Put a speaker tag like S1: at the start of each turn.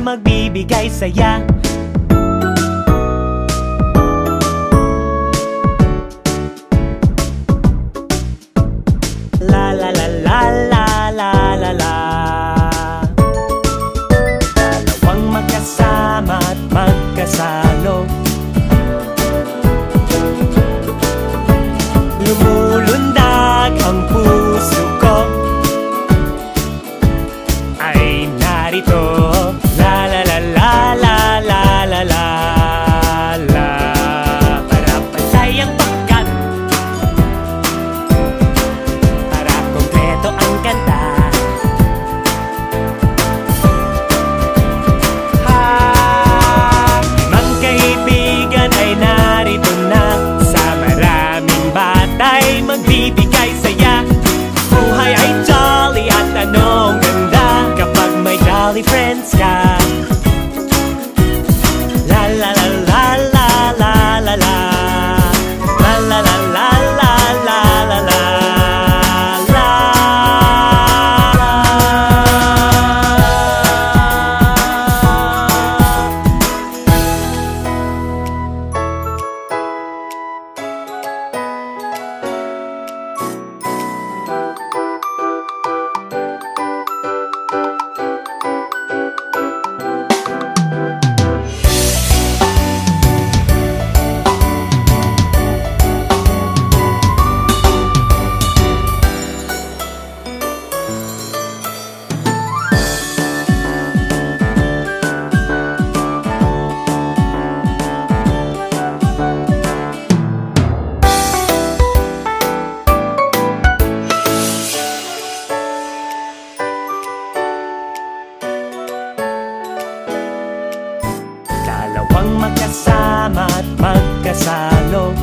S1: ay magbibigay saya. La la la la la la la la. Dalawang magkasama at magkasalo, lumulundag ang puso ko, ay narito. La la la la la la la la la. Para patay ang pagkat, para kompleto ang kanta. Mga kaibigan ay narito na, sa maraming batay magbibigay saya. Buhay ay jolly at anong ganda kapag may jolly friends ka. La la la la la la la la. La la la la la la la la la. Dalawang magkasama at magkasalo,